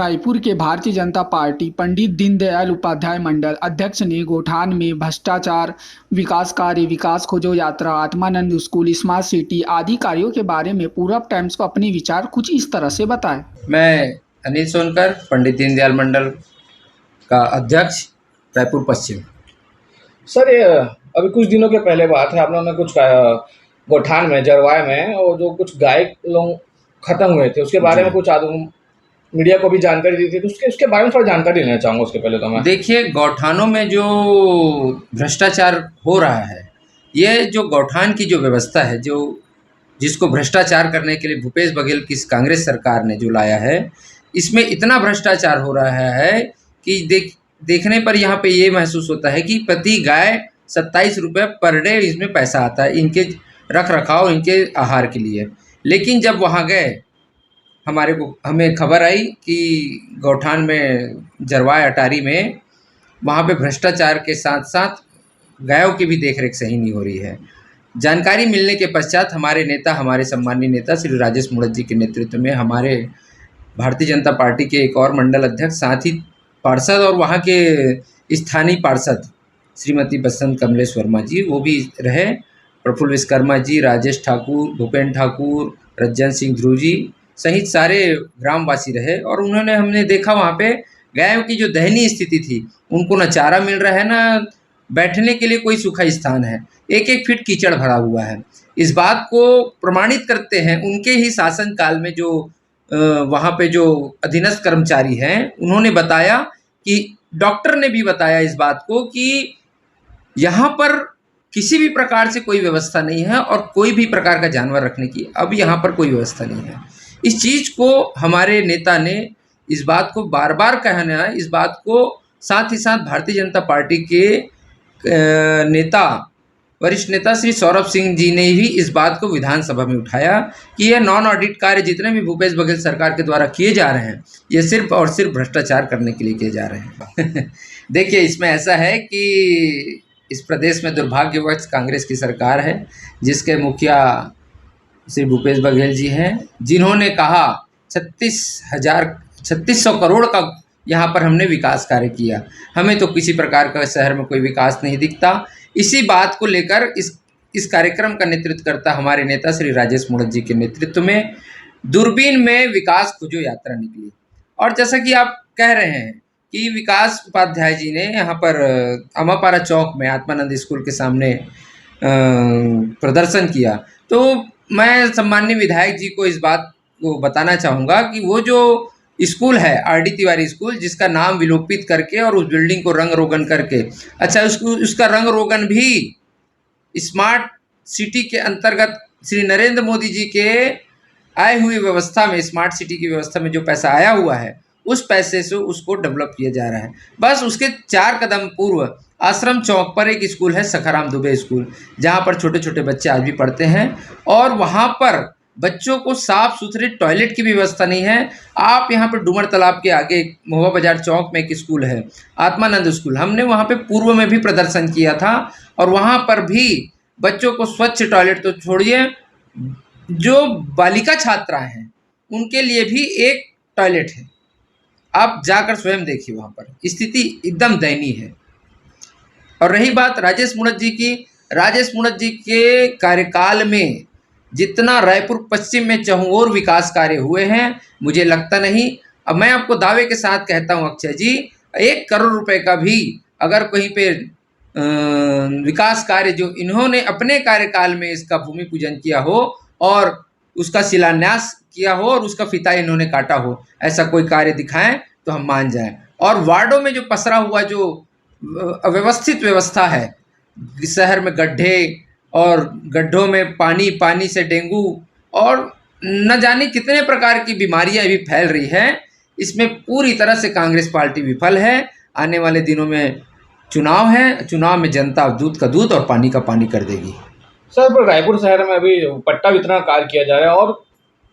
रायपुर के भारतीय जनता पार्टी पंडित दीनदयाल उपाध्याय मंडल अध्यक्ष ने गोठान में भ्रष्टाचार, विकास कार्य, विकास खोजो यात्रा, आत्मानंद स्कूल, स्मार्ट सिटी आदि कार्यों के बारे में पूरब टाइम्स को अपने विचार कुछ इस तरह से बताए। मैं अनिल सोनकर, पंडित दीनदयाल मंडल का अध्यक्ष, रायपुर पश्चिम। सर, ये अभी कुछ दिनों के पहले बात है, आप लोगों ने कुछ गोठान में, जरवाए में, और जो कुछ गाय लोग खत्म हुए थे उसके बारे में कुछ मीडिया को भी जानकारी दी थी, तो उसके बारे में थोड़ा जानकारी लेना चाहूँगा। उसके पहले तो मैं देखिए, गौठानों में जो भ्रष्टाचार हो रहा है, ये जो गौठान की जो व्यवस्था है, जिसको भ्रष्टाचार करने के लिए भूपेश बघेल की कांग्रेस सरकार ने जो लाया है, इसमें इतना भ्रष्टाचार हो रहा है कि देखने पर यहाँ पे ये महसूस होता है कि प्रति गाय 27 रुपये पर डे इसमें पैसा आता है इनके रख रखाव, इनके आहार के लिए। लेकिन जब वहाँ गए, हमें खबर आई कि गौठान में, जरवाए अटारी में, वहाँ पे भ्रष्टाचार के साथ साथ गायों की भी देखरेख सही नहीं हो रही है। जानकारी मिलने के पश्चात हमारे सम्मानीय नेता श्री राजेश मूणत जी के नेतृत्व में हमारे भारतीय जनता पार्टी के एक और मंडल अध्यक्ष, साथ ही पार्षद और वहाँ के स्थानीय पार्षद श्रीमती बसंत कमलेश वर्मा जी, वो भी रहे, प्रफुल्ल विश्वकर्मा जी, राजेश ठाकुर, भूपेन ठाकुर, रज्जन सिंह ध्रुव जी सहित सारे ग्रामवासी रहे। और हमने देखा वहाँ पे गायों की जो दयनीय स्थिति थी, उनको न चारा मिल रहा है, न बैठने के लिए कोई सूखा स्थान है, 1-1 फीट कीचड़ भरा हुआ है। इस बात को प्रमाणित करते हैं उनके ही शासन काल में जो वहाँ पे जो अधीनस्थ कर्मचारी हैं, उन्होंने बताया कि डॉक्टर ने भी बताया इस बात को कि यहाँ पर किसी भी प्रकार से कोई व्यवस्था नहीं है और कोई भी प्रकार का जानवर रखने की अब यहाँ पर कोई व्यवस्था नहीं है। इस चीज़ को हमारे नेता ने, इस बात को बार बार कहना है, इस बात को साथ ही साथ भारतीय जनता पार्टी के नेता, वरिष्ठ नेता श्री सौरभ सिंह जी ने भी इस बात को विधानसभा में उठाया कि ये नॉन ऑडिट कार्य जितने भी भूपेश बघेल सरकार के द्वारा किए जा रहे हैं, ये सिर्फ और सिर्फ भ्रष्टाचार करने के लिए किए जा रहे हैं। देखिए, इसमें ऐसा है कि इस प्रदेश में दुर्भाग्यवश कांग्रेस की सरकार है, जिसके मुखिया श्री भूपेश बघेल जी हैं, जिन्होंने कहा 3600 करोड़ का यहाँ पर हमने विकास कार्य किया। हमें तो किसी प्रकार का शहर में कोई विकास नहीं दिखता। इसी बात को लेकर इस कार्यक्रम का नेतृत्व करता हमारे नेता श्री राजेश मूणत जी के नेतृत्व में दूरबीन में विकास खोजो यात्रा निकली। और जैसा कि आप कह रहे हैं कि विकास उपाध्याय जी ने यहाँ पर अमापारा चौक में आत्मानंद स्कूल के सामने प्रदर्शन किया, तो मैं सम्माननीय विधायक जी को इस बात को बताना चाहूँगा कि वो जो स्कूल है, RD तिवारी स्कूल, जिसका नाम विलोपित करके और उस बिल्डिंग को रंग रोगन करके, अच्छा उसका रंग रोगन भी स्मार्ट सिटी के अंतर्गत श्री नरेंद्र मोदी जी के आए हुई व्यवस्था में, स्मार्ट सिटी की व्यवस्था में जो पैसा आया हुआ है, उस पैसे से उसको डेवलप किया जा रहा है। बस उसके 4 कदम पूर्व आश्रम चौक पर एक स्कूल है, सखाराम दुबे स्कूल, जहाँ पर छोटे छोटे बच्चे आज भी पढ़ते हैं और वहाँ पर बच्चों को साफ सुथरे टॉयलेट की भी व्यवस्था नहीं है। आप यहाँ पर डूमर तालाब के आगे महुआ बाजार चौक में एक स्कूल है, आत्मानंद स्कूल, हमने वहाँ पे पूर्व में भी प्रदर्शन किया था और वहाँ पर भी बच्चों को स्वच्छ टॉयलेट तो छोड़िए, जो बालिका छात्राएं हैं उनके लिए भी एक टॉयलेट है। आप जाकर स्वयं देखिए, वहाँ पर स्थिति एकदम दयनीय है। और रही बात राजेश मूणत जी की, राजेश मूणत जी के कार्यकाल में जितना रायपुर पश्चिम में चहुओर विकास कार्य हुए हैं, मुझे लगता नहीं। अब मैं आपको दावे के साथ कहता हूँ अक्षय जी, 1 करोड़ रुपए का भी अगर कहीं पे विकास कार्य जो इन्होंने अपने कार्यकाल में इसका भूमि पूजन किया हो और उसका शिलान्यास किया हो और उसका फीता इन्होंने काटा हो, ऐसा कोई कार्य दिखाएं तो हम मान जाएं। और वार्डों में जो पसरा हुआ जो अव्यवस्थित व्यवस्था है, शहर में गड्ढे और गड्ढों में पानी से डेंगू और न जाने कितने प्रकार की बीमारियां भी फैल रही हैं, इसमें पूरी तरह से कांग्रेस पार्टी विफल है। आने वाले दिनों में चुनाव है, चुनाव में जनता दूध का दूध और पानी का पानी कर देगी। सर, पर रायपुर शहर में अभी पट्टा वितरण कार्य किया जा रहा है और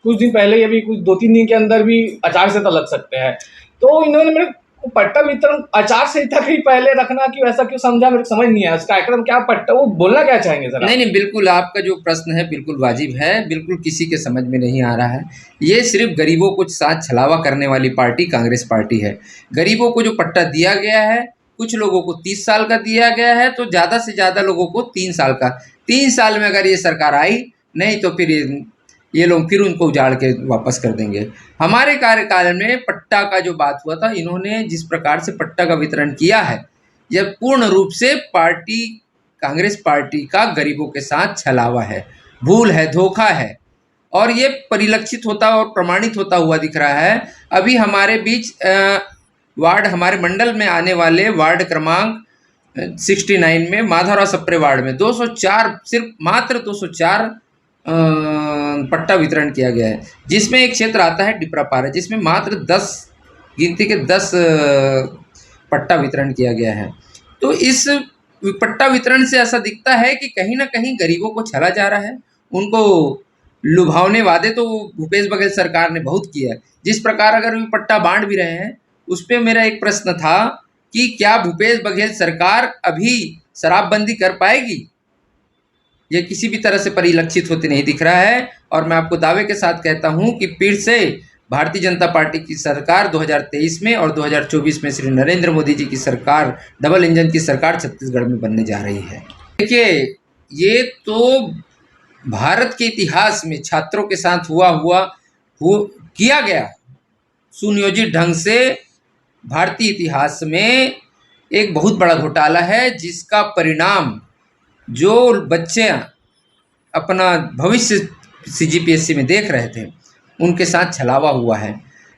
कुछ दिन पहले, अभी कुछ 2-3 दिन के अंदर भी आचार संहिता लग सकते हैं, तो इन्होंने वो पट्टा वितरण आचार संहिता के ही पहले रखना क्यों, ऐसा क्यों समझा, मेरे को समझ नहीं आया। उसका कार्यक्रम क्या पट्टा, वो बोलना क्या चाहेंगे सर आप? नहीं, बिल्कुल आपका जो प्रश्न है बिल्कुल वाजिब है, बिल्कुल किसी के समझ में नहीं आ रहा है। ये सिर्फ़ गरीबों को साथ छलावा करने वाली पार्टी कांग्रेस पार्टी है। गरीबों को जो पट्टा दिया गया है, कुछ लोगों को 30 साल का दिया गया है, तो ज़्यादा से ज़्यादा लोगों को 3 साल का। 3 साल में अगर ये सरकार आई, नहीं तो फिर ये लोग फिर उनको उजाड़ के वापस कर देंगे। हमारे कार्यकाल में पट्टा का जो बात हुआ था, इन्होंने जिस प्रकार से पट्टा का वितरण किया है, यह पूर्ण रूप से पार्टी कांग्रेस पार्टी का गरीबों के साथ छलावा है, भूल है, धोखा है और ये परिलक्षित होता और प्रमाणित होता हुआ दिख रहा है। अभी हमारे बीच वार्ड, हमारे मंडल में आने वाले वार्ड क्रमांक 69 में माधवराव सप्रे वार्ड में 204, सिर्फ मात्र 204 पट्टा वितरण किया गया है, जिसमें एक क्षेत्र आता है डिपरापारा, जिसमें मात्र 10 गिनती के 10 पट्टा वितरण किया गया है। तो इस पट्टा वितरण से ऐसा दिखता है कि कहीं ना कहीं गरीबों को छला जा रहा है। उनको लुभावने वादे तो भूपेश बघेल सरकार ने बहुत किया है। जिस प्रकार अगर वे पट्टा बांट भी रहे हैं, उस पर मेरा एक प्रश्न था कि क्या भूपेश बघेल सरकार अभी शराबबंदी कर पाएगी? ये किसी भी तरह से परिलक्षित होते नहीं दिख रहा है। और मैं आपको दावे के साथ कहता हूं कि फिर से भारतीय जनता पार्टी की सरकार 2023 में और 2024 में श्री नरेंद्र मोदी जी की सरकार, डबल इंजन की सरकार छत्तीसगढ़ में बनने जा रही है। देखिए, ये तो भारत के इतिहास में छात्रों के साथ किया गया सुनियोजित ढंग से भारतीय इतिहास में एक बहुत बड़ा घोटाला है, जिसका परिणाम जो बच्चे अपना भविष्य CGPSC में देख रहे थे, उनके साथ छलावा हुआ है।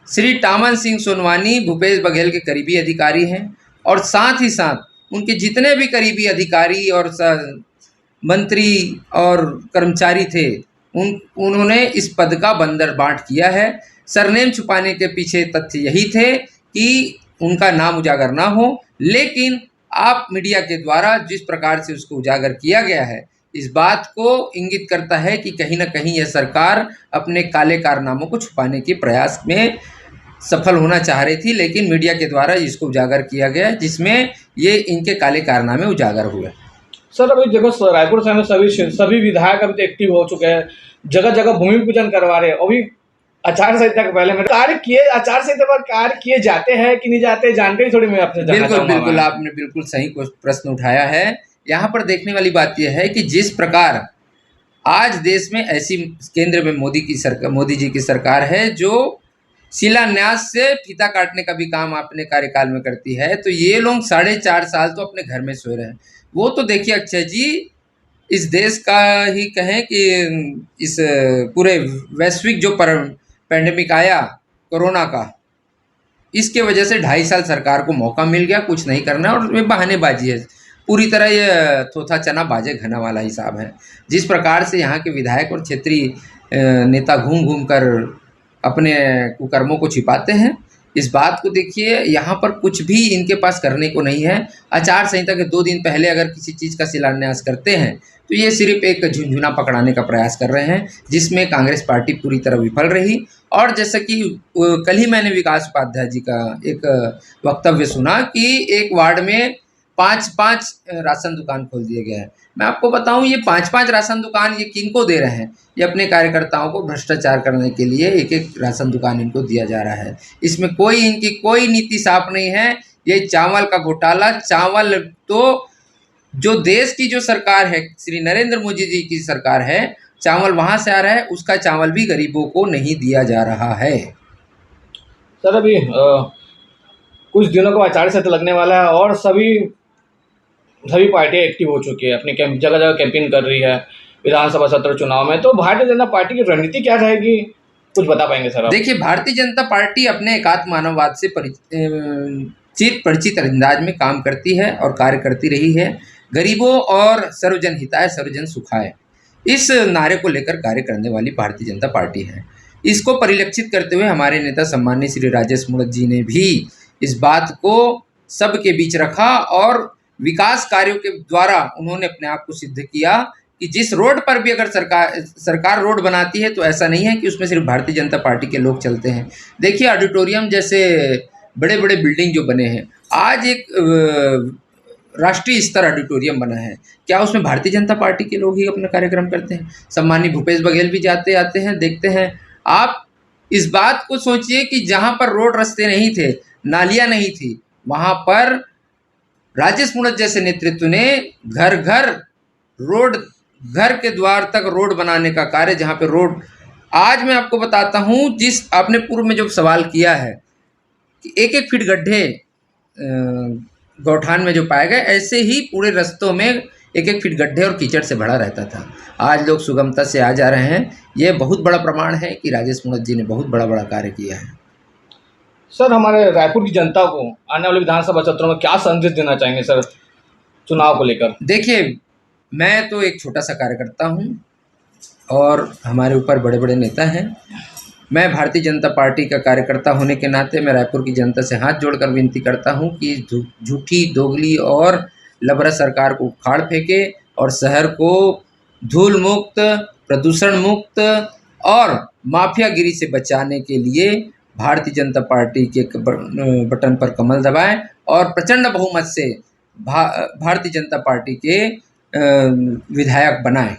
श्री टामन सिंह सोनवानी भूपेश बघेल के करीबी अधिकारी हैं और साथ ही साथ उनके जितने भी करीबी अधिकारी और मंत्री और कर्मचारी थे, उन्होंने इस पद का बंदरबाट किया है। सरनेम छुपाने के पीछे तथ्य यही थे कि उनका नाम उजागर ना हो, लेकिन आप मीडिया के द्वारा जिस प्रकार से उसको उजागर किया गया है, इस बात को इंगित करता है कि कहीं ना कहीं यह सरकार अपने काले कारनामों को छुपाने के प्रयास में सफल होना चाह रही थी, लेकिन मीडिया के द्वारा इसको उजागर किया गया, जिसमें ये इनके काले कारनामे उजागर हुए। सर अभी देखो, रायपुर शहर में सभी विधायक अभी तो एक्टिव हो चुके हैं, जगह जगह भूमि पूजन करवा रहे हैं। अभी आचार संहिता के पहले आचार संहिता पर कार्य किए जाते हैं कि नहीं जाते, जानकारी थोड़ी मैं आपसे जानना चाहूंगा। बिल्कुल आपने बिल्कुल सही प्रश्न उठाया है। यहाँ पर देखने वाली बात यह है कि जिस प्रकार आज देश में ऐसी केंद्र में मोदी जी की सरकार है, जो शिलान्यास से फीता काटने का भी काम अपने कार्यकाल में करती है, तो ये लोग 4.5 साल तो अपने घर में सोए रहे। वो तो देखिए अक्षय जी, इस देश का ही कहें कि इस पूरे वैश्विक जो पैंडेमिक आया कोरोना का, इसके वजह से 2.5 साल सरकार को मौका मिल गया कुछ नहीं करना, और ये बहानेबाजी है पूरी तरह। ये थोथा चना बाजे घना वाला हिसाब है। जिस प्रकार से यहाँ के विधायक और क्षेत्रीय नेता घूम घूम कर अपने कुकर्मों को छिपाते हैं, इस बात को देखिए। यहाँ पर कुछ भी इनके पास करने को नहीं है। आचार संहिता के 2 दिन पहले अगर किसी चीज़ का शिलान्यास करते हैं, तो ये सिर्फ एक झुंझुना पकड़ाने का प्रयास कर रहे हैं, जिसमें कांग्रेस पार्टी पूरी तरह विफल रही। और जैसा कि कल ही मैंने विकास उपाध्याय जी का एक वक्तव्य सुना कि एक वार्ड में 5-5 राशन दुकान खोल दिए गए हैं। मैं आपको बताऊं, ये 5-5 राशन दुकान ये किनको दे रहे हैं? ये अपने कार्यकर्ताओं को भ्रष्टाचार करने के लिए एक राशन दुकान इनको दिया जा रहा है। इसमें इनकी कोई नीति साफ नहीं है। ये चावल का घोटाला, चावल तो जो देश की जो सरकार है, श्री नरेंद्र मोदी जी की सरकार है, चावल वहां से आ रहा है, उसका चावल भी गरीबों को नहीं दिया जा रहा है। सर अभी कुछ दिनों को आचार संहिता लगने वाला है और सभी पार्टियां एक्टिव हो चुकी है, अपनी जगह जगह कैंपेन कर रही है विधानसभा सत्र चुनाव में। तो भारतीय जनता पार्टी की रणनीति क्या रहेगी, कुछ बता पाएंगे सर आप? देखिए, भारतीय जनता पार्टी अपने एकात्म मानववाद से परिचित अंदाज में काम करती है और कार्य करती रही है। गरीबों और सर्वजन हिताय सर्वजन सुखाय, इस नारे को लेकर कार्य करने वाली भारतीय जनता पार्टी है। इसको परिलक्षित करते हुए हमारे नेता सम्माननीय श्री राजेश मूणत जी ने भी इस बात को सबके बीच रखा और विकास कार्यों के द्वारा उन्होंने अपने आप को सिद्ध किया कि जिस रोड पर भी अगर सरकार रोड बनाती है, तो ऐसा नहीं है कि उसमें सिर्फ भारतीय जनता पार्टी के लोग चलते हैं। देखिए, ऑडिटोरियम जैसे बड़े बड़े बिल्डिंग जो बने हैं, आज एक राष्ट्रीय स्तर ऑडिटोरियम बना है, क्या उसमें भारतीय जनता पार्टी के लोग ही अपना कार्यक्रम करते हैं? सम्माननीय भूपेश बघेल भी जाते आते हैं, देखते हैं। आप इस बात को सोचिए कि जहाँ पर रोड रास्ते नहीं थे, नालियाँ नहीं थी, वहाँ पर राजेश मूणत जैसे नेतृत्व ने घर घर रोड, घर के द्वार तक रोड बनाने का कार्य, जहाँ पे रोड, आज मैं आपको बताता हूँ, जिस आपने पूर्व में जो सवाल किया है कि एक एक फीट गड्ढे गौठान में जो पाए गए, ऐसे ही पूरे रास्तों में एक एक फीट गड्ढे और कीचड़ से भरा रहता था। आज लोग सुगमता से आ जा रहे हैं। ये बहुत बड़ा प्रमाण है कि राजेश मूणत जी ने बहुत बड़ा बड़ा कार्य किया है। सर, हमारे रायपुर की जनता को आने वाले विधानसभा सत्रों में क्या संदेश देना चाहेंगे सर, चुनाव को लेकर? देखिए, मैं तो एक छोटा सा कार्यकर्ता हूँ और हमारे ऊपर बड़े बड़े नेता हैं। मैं भारतीय जनता पार्टी का कार्यकर्ता होने के नाते मैं रायपुर की जनता से हाथ जोड़कर विनती करता हूँ कि झूठी, दोगली और लबरा सरकार को उखाड़ फेंके और शहर को धूल मुक्त, प्रदूषण मुक्त और माफियागिरी से बचाने के लिए भारतीय जनता पार्टी के बटन पर कमल दबाएं और प्रचंड बहुमत से भारतीय जनता पार्टी के विधायक बनाएं।